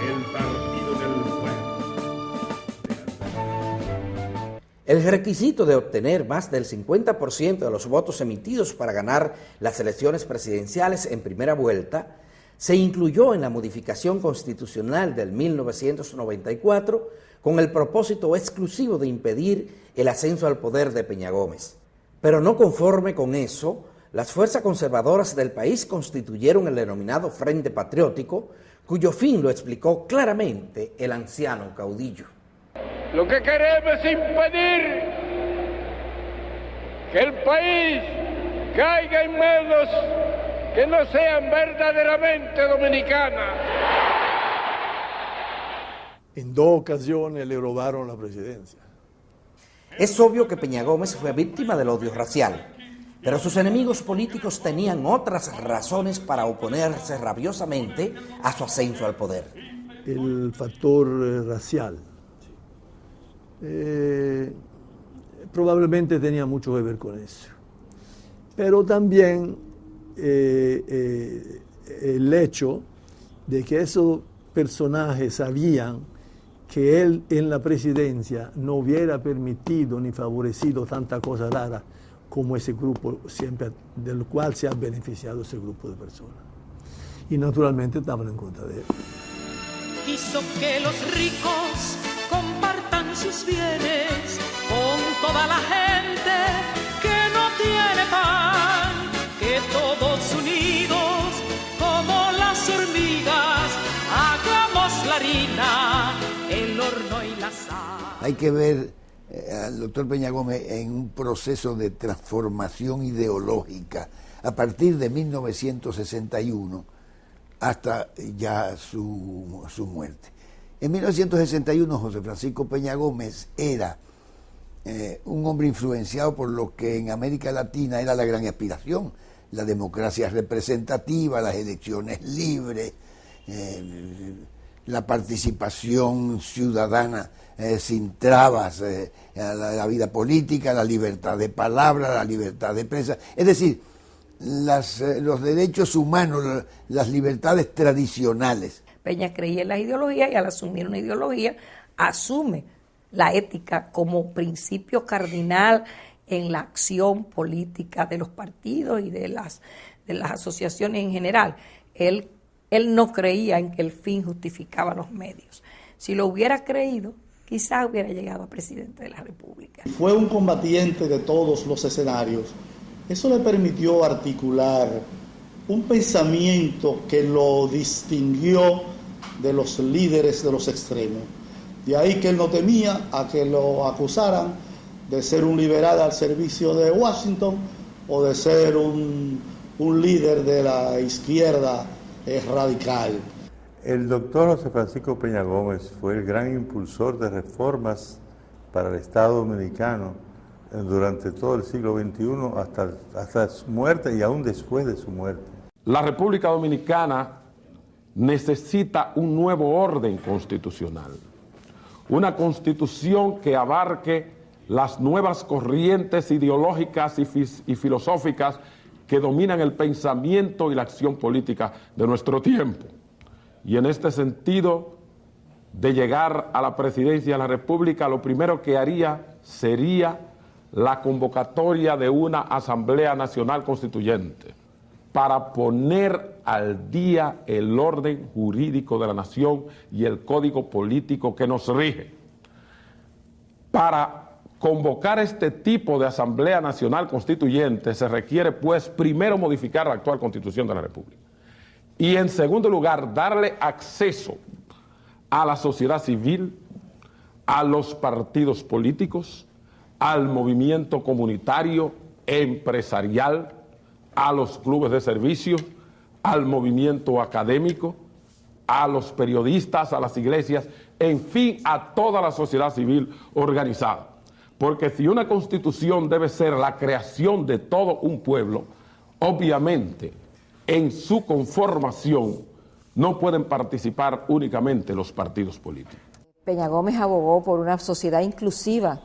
el Partido del Pueblo. El requisito de obtener más del 50% de los votos emitidos para ganar las elecciones presidenciales en primera vuelta se incluyó en la modificación constitucional del 1994 con el propósito exclusivo de impedir el ascenso al poder de Peña Gómez. Pero no conforme con eso, las fuerzas conservadoras del país constituyeron el denominado Frente Patriótico, cuyo fin lo explicó claramente el anciano caudillo. Lo que queremos es impedir que el país caiga en manos que no sean verdaderamente dominicanas. En 2 ocasiones le robaron la presidencia. Es obvio que Peña Gómez fue víctima del odio racial, pero sus enemigos políticos tenían otras razones para oponerse rabiosamente a su ascenso al poder. El factor racial probablemente tenía mucho que ver con eso, pero también el hecho de que esos personajes sabían que él en la presidencia no hubiera permitido ni favorecido tanta cosa rara como ese grupo siempre, del cual se ha beneficiado ese grupo de personas. Y naturalmente estaban en contra de él. Quiso que los ricos compartan sus bienes con toda la gente que no tiene pan, que todos unidos como las hormigas hagamos la harina, el horno y la sal. Hay que ver al doctor Peña Gómez en un proceso de transformación ideológica a partir de 1961 hasta ya su muerte. En 1961 José Francisco Peña Gómez era un hombre influenciado por lo que en América Latina era la gran aspiración, la democracia representativa, las elecciones libres, la participación ciudadana sin trabas a la vida política, la libertad de palabra, la libertad de prensa, es decir, los derechos humanos, las libertades tradicionales. Peña creía en las ideologías y al asumir una ideología asume la ética como principio cardinal en la acción política de los partidos y de las asociaciones en general. Él no creía en que el fin justificaba los medios. Si lo hubiera creído, quizás hubiera llegado a presidente de la República. Fue un combatiente de todos los escenarios. Eso le permitió articular un pensamiento que lo distinguió de los líderes de los extremos. De ahí que él no temía a que lo acusaran de ser un liberal al servicio de Washington o de ser un líder de la izquierda radical. El doctor José Francisco Peña Gómez fue el gran impulsor de reformas para el Estado dominicano durante todo el siglo XXI hasta su muerte y aún después de su muerte. La República Dominicana necesita un nuevo orden constitucional, una constitución que abarque las nuevas corrientes ideológicas y filosóficas que dominan el pensamiento y la acción política de nuestro tiempo. Y en este sentido, de llegar a la presidencia de la República, lo primero que haría sería la convocatoria de una Asamblea Nacional Constituyente para poner al día el orden jurídico de la nación y el código político que nos rige. Para convocar este tipo de Asamblea Nacional Constituyente se requiere, pues, primero modificar la actual Constitución de la República y, en segundo lugar, darle acceso a la sociedad civil, a los partidos políticos, al movimiento comunitario, empresarial, a los clubes de servicio, al movimiento académico, a los periodistas, a las iglesias, en fin, a toda la sociedad civil organizada. Porque si una constitución debe ser la creación de todo un pueblo, obviamente en su conformación no pueden participar únicamente los partidos políticos. Peña Gómez abogó por una sociedad inclusiva.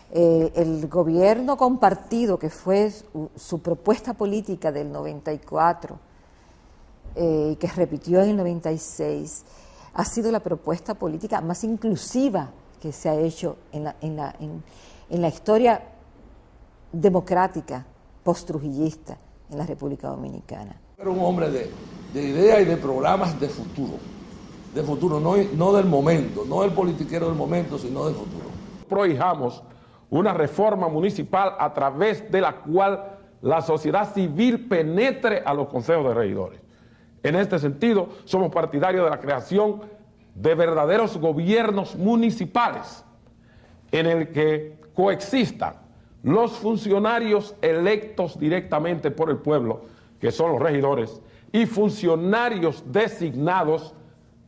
El gobierno compartido, que fue su propuesta política del 94, que repitió en el 96, ha sido la propuesta política más inclusiva que se ha hecho en la historia democrática post-trujillista en la República Dominicana. Era un hombre de ideas y de programas de futuro, no del momento, no del politiquero del momento, sino del futuro. Prohijamos una reforma municipal a través de la cual la sociedad civil penetre a los consejos de regidores. En este sentido, somos partidarios de la creación de verdaderos gobiernos municipales en el que coexistan los funcionarios electos directamente por el pueblo que son los regidores, y funcionarios designados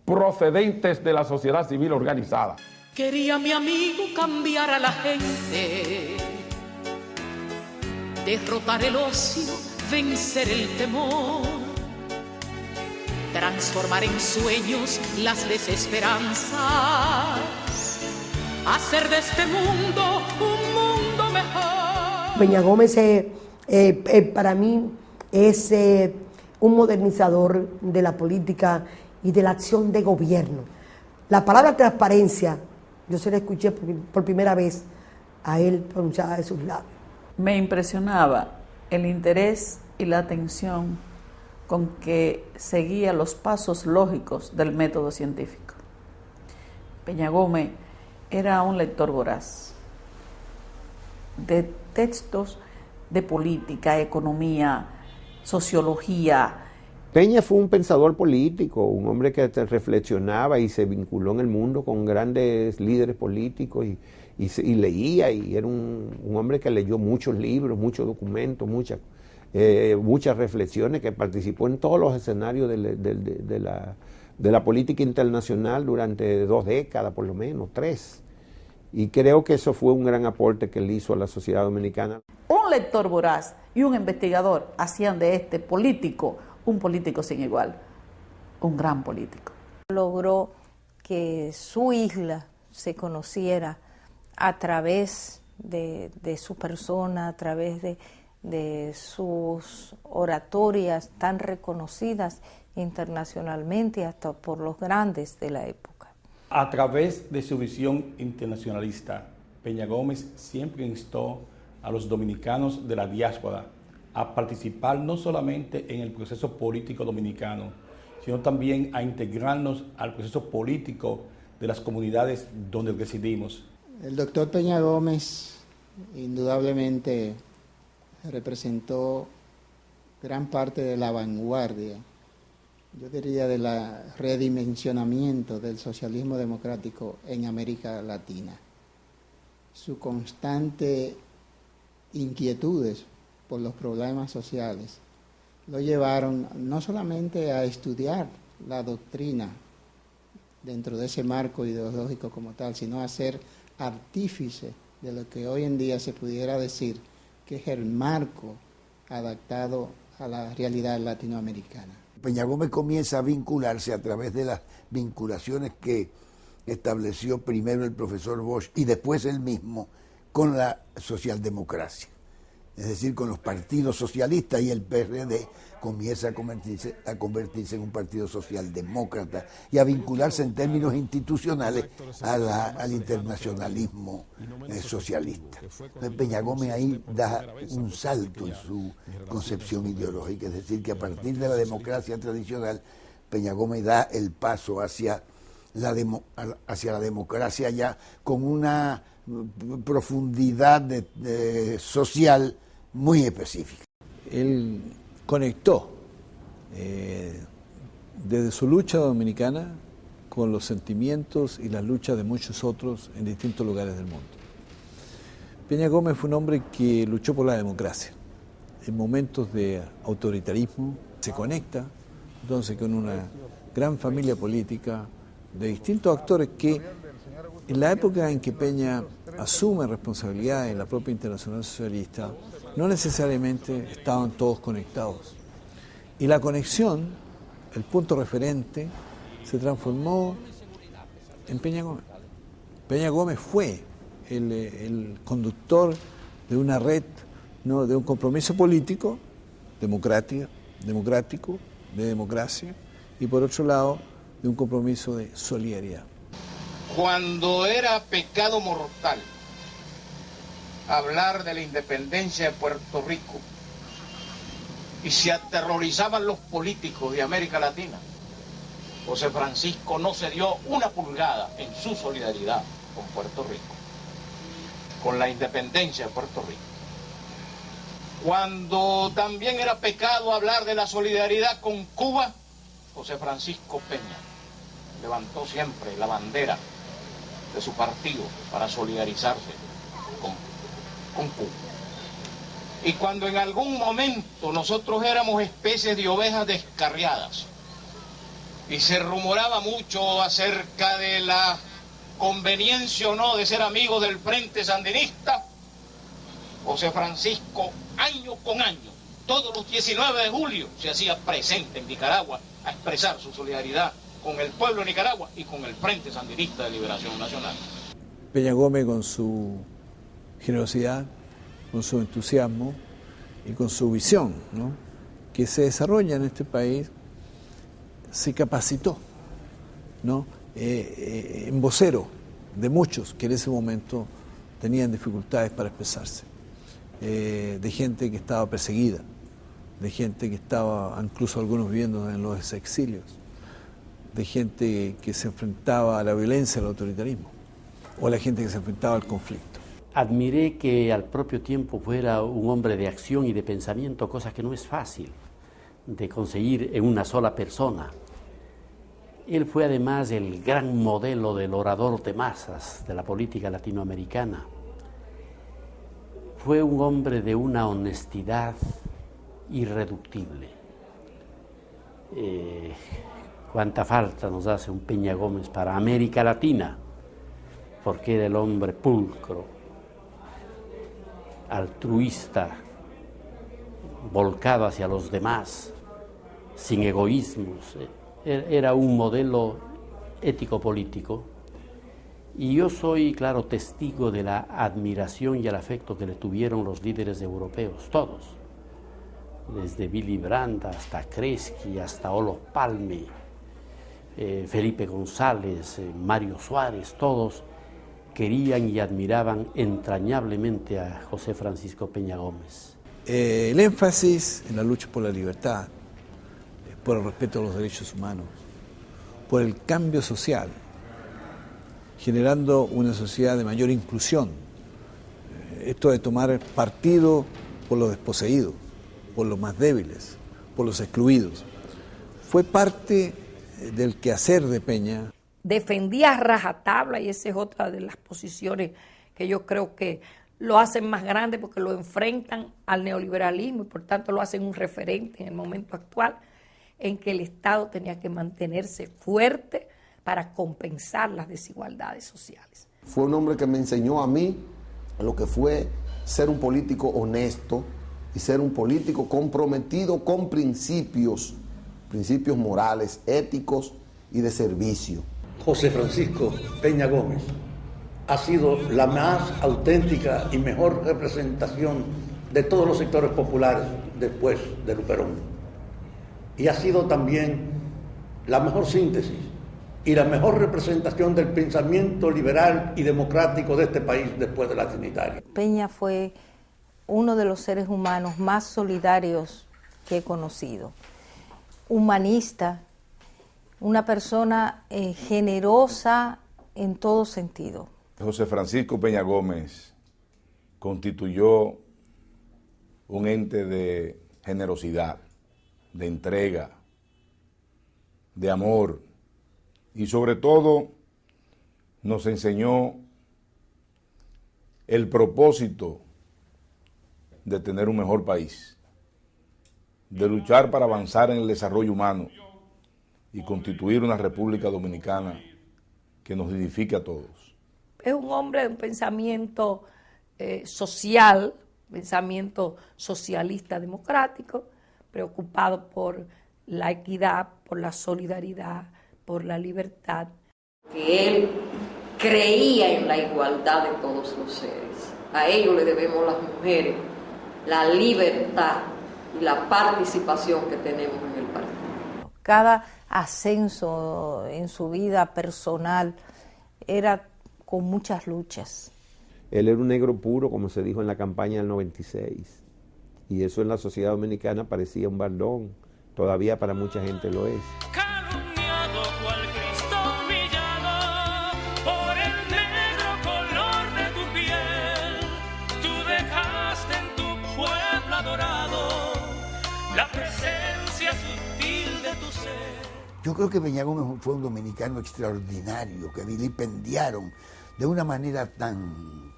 procedentes de la sociedad civil organizada. Quería mi amigo cambiar a la gente, derrotar el ocio, vencer el temor, transformar en sueños las desesperanzas, hacer de este mundo un mundo mejor. Peña Gómez para mí es un modernizador de la política y de la acción de gobierno. La palabra transparencia, yo se la escuché por primera vez a él pronunciada de sus labios. Me impresionaba el interés y la atención con que seguía los pasos lógicos del método científico. Peña Gómez era un lector voraz de textos de política, economía, sociología. Peña fue un pensador político, un hombre que reflexionaba y se vinculó en el mundo con grandes líderes políticos y leía, y era un hombre que leyó muchos libros, muchos documentos, muchas reflexiones, que participó en todos los escenarios de la política internacional durante 2 décadas, por lo menos, 3. Y creo que eso fue un gran aporte que él hizo a la sociedad dominicana. Un lector voraz y un investigador hacían de este político un político sin igual, un gran político. Logró que su isla se conociera a través de su persona, a través de sus oratorias tan reconocidas internacionalmente hasta por los grandes de la época. A través de su visión internacionalista, Peña Gómez siempre instó a los dominicanos de la diáspora a participar no solamente en el proceso político dominicano, sino también a integrarnos al proceso político de las comunidades donde residimos. El doctor Peña Gómez indudablemente representó gran parte de la vanguardia, yo diría del redimensionamiento del socialismo democrático en América Latina. Su constante inquietudes por los problemas sociales lo llevaron no solamente a estudiar la doctrina dentro de ese marco ideológico como tal, sino a ser artífice de lo que hoy en día se pudiera decir que es el marco adaptado a la realidad latinoamericana. Peña Gómez comienza a vincularse a través de las vinculaciones que estableció primero el profesor Bosch y después él mismo con la socialdemocracia. Es decir, con los partidos socialistas, y el PRD comienza a convertirse en un partido socialdemócrata y a vincularse en términos institucionales al internacionalismo socialista. Entonces, Peña Gómez ahí da un salto en su concepción ideológica, es decir, que a partir de la democracia tradicional, Peña Gómez da el paso hacia la democracia ya con una profundidad social muy específica. Él conectó desde su lucha dominicana con los sentimientos y las luchas de muchos otros en distintos lugares del mundo. Peña Gómez fue un hombre que luchó por la democracia. En momentos de autoritarismo se conecta entonces con una gran familia política de distintos actores que en la época en que Peña asume responsabilidad en la propia Internacional Socialista, no necesariamente estaban todos conectados. Y la conexión, el punto referente, se transformó en Peña Gómez. Peña Gómez fue el conductor de una red, ¿no?, de un compromiso político, democrático, de democracia, y por otro lado, de un compromiso de solidaridad. Cuando era pecado mortal hablar de la independencia de Puerto Rico y se aterrorizaban los políticos de América Latina, José Francisco no se dio una pulgada en su solidaridad con Puerto Rico, con la independencia de Puerto Rico. Cuando también era pecado hablar de la solidaridad con Cuba, José Francisco Peña levantó siempre la bandera de su partido para solidarizarse con Cuba. Y cuando en algún momento nosotros éramos especies de ovejas descarriadas y se rumoraba mucho acerca de la conveniencia o no de ser amigos del Frente Sandinista, José Francisco, año con año, todos los 19 de julio, se hacía presente en Nicaragua a expresar su solidaridad con el pueblo de Nicaragua y con el Frente Sandinista de Liberación Nacional. Peña Gómez, con su generosidad, con su entusiasmo y con su visión, ¿no?, que se desarrolla en este país, se capacitó, ¿no?, en vocero de muchos que en ese momento tenían dificultades para expresarse, de gente que estaba perseguida, de gente que estaba, incluso algunos viviendo en los exilios, de gente que se enfrentaba a la violencia, al autoritarismo, o a la gente que se enfrentaba al conflicto. Admiré que al propio tiempo fuera un hombre de acción y de pensamiento, cosa que no es fácil de conseguir en una sola persona. Él fue además el gran modelo del orador de masas de la política latinoamericana. Fue un hombre de una honestidad irreductible. Cuánta falta nos hace un Peña Gómez para América Latina, porque era el hombre pulcro, altruista, volcado hacia los demás, sin egoísmos. Era un modelo ético-político, y yo soy, claro, testigo de la admiración y el afecto que le tuvieron los líderes europeos, todos, desde Willy Brandt hasta Kreski, hasta Olof Palme, Felipe González, Mario Suárez, todos querían y admiraban entrañablemente a José Francisco Peña Gómez. El énfasis en la lucha por la libertad, por el respeto a los derechos humanos, por el cambio social, generando una sociedad de mayor inclusión. Esto de tomar partido por los desposeídos, por los más débiles, por los excluidos, fue parte del quehacer de Peña. Defendía a rajatabla, y esa es otra de las posiciones que yo creo que lo hacen más grande, porque lo enfrentan al neoliberalismo y por tanto lo hacen un referente en el momento actual, en que el Estado tenía que mantenerse fuerte para compensar las desigualdades sociales. Fue un hombre que me enseñó a mí lo que fue ser un político honesto y ser un político comprometido con principios morales, éticos y de servicio. José Francisco Peña Gómez ha sido la más auténtica y mejor representación de todos los sectores populares después de Luperón. Y ha sido también la mejor síntesis y la mejor representación del pensamiento liberal y democrático de este país después de la Trinitaria. Peña fue uno de los seres humanos más solidarios que he conocido. Humanista, una persona generosa en todo sentido. José Francisco Peña Gómez constituyó un ente de generosidad, de entrega, de amor, y sobre todo nos enseñó el propósito de tener un mejor país, de luchar para avanzar en el desarrollo humano y constituir una República Dominicana que nos dignifique a todos. Es un hombre de un pensamiento social, pensamiento socialista democrático, preocupado por la equidad, por la solidaridad, por la libertad. Que él creía en la igualdad de todos los seres. A ello le debemos las mujeres, la libertad y la participación que tenemos en el partido. Cada ascenso en su vida personal era con muchas luchas. Él era un negro puro, como se dijo en la campaña del 96, y eso en la sociedad dominicana parecía un baldón, todavía para mucha gente lo es. Calumniado cual Cristo humillado por el negro color de tu piel, tú dejaste en tu pueblo adorado la presencia sutil de tu ser. Yo creo que Peña Gómez fue un dominicano extraordinario, que vilipendiaron de una manera tan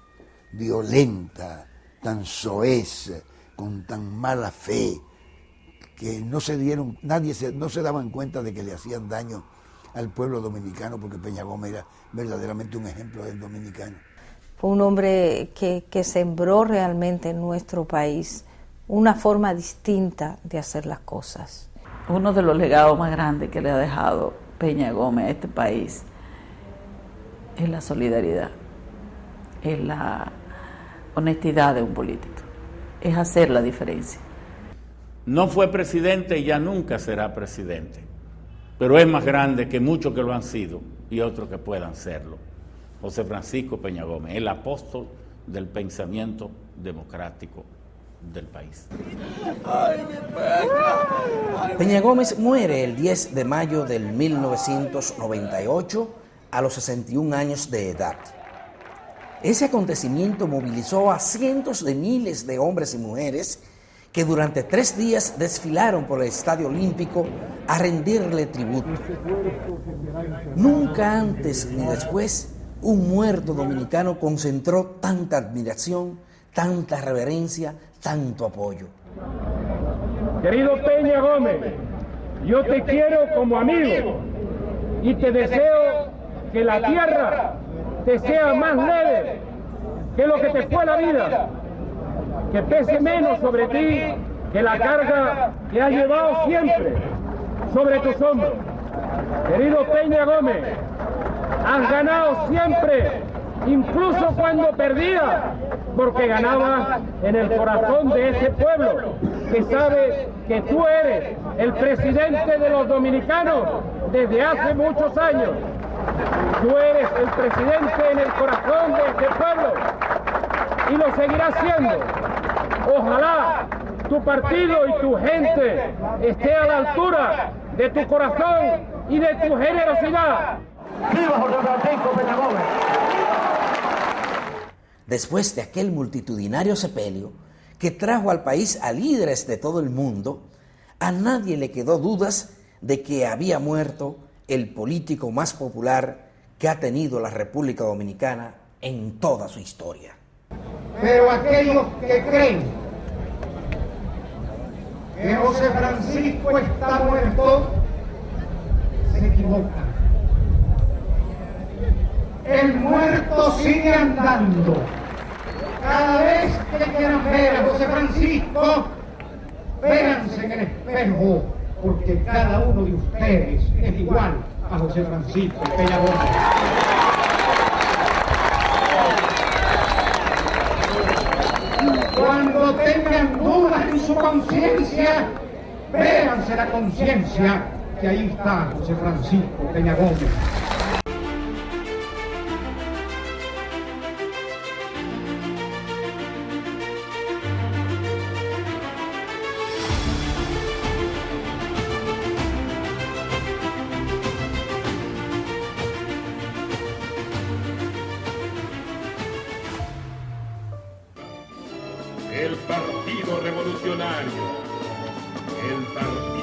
violenta, tan soez, con tan mala fe, que no se daban cuenta de que le hacían daño al pueblo dominicano, porque Peña Gómez era verdaderamente un ejemplo del dominicano. Fue un hombre que sembró realmente en nuestro país una forma distinta de hacer las cosas. Uno de los legados más grandes que le ha dejado Peña Gómez a este país es la solidaridad, es la honestidad de un político, es hacer la diferencia. No fue presidente y ya nunca será presidente, pero es más grande que muchos que lo han sido y otros que puedan serlo. José Francisco Peña Gómez, el apóstol del pensamiento democrático del país. Peña Gómez muere el 10 de mayo del 1998 a los 61 años de edad. Ese acontecimiento movilizó a cientos de miles de hombres y mujeres que durante 3 días desfilaron por el Estadio Olímpico a rendirle tributo. Nunca antes ni después un muerto dominicano concentró tanta admiración, tanta reverencia, tanto apoyo. Querido Peña Gómez, yo te quiero como amigo y te deseo que la tierra te sea más leve que lo que te fue la vida, que pese menos sobre ti que la carga que has llevado siempre sobre tus hombros. Querido Peña Gómez, has ganado siempre, incluso cuando perdías, porque ganabas en el corazón de ese pueblo que sabe que tú eres el presidente de los dominicanos desde hace muchos años. Tú eres el presidente en el corazón de este pueblo y lo seguirás siendo. Ojalá tu partido y tu gente esté a la altura de tu corazón y de tu generosidad. ¡Viva José Francisco Peña Gómez! Después de aquel multitudinario sepelio que trajo al país a líderes de todo el mundo, a nadie le quedó dudas de que había muerto el político más popular que ha tenido la República Dominicana en toda su historia. Pero aquellos que creen que José Francisco está muerto, se equivocan. El muerto sigue andando. Cada vez que quieran ver a José Francisco, véanse en el espejo, porque cada uno de ustedes es igual a José Francisco Peña Gómez. Cuando tengan dudas en su conciencia, véanse la conciencia, que ahí está José Francisco Peña Gómez. El Partido Revolucionario, el partido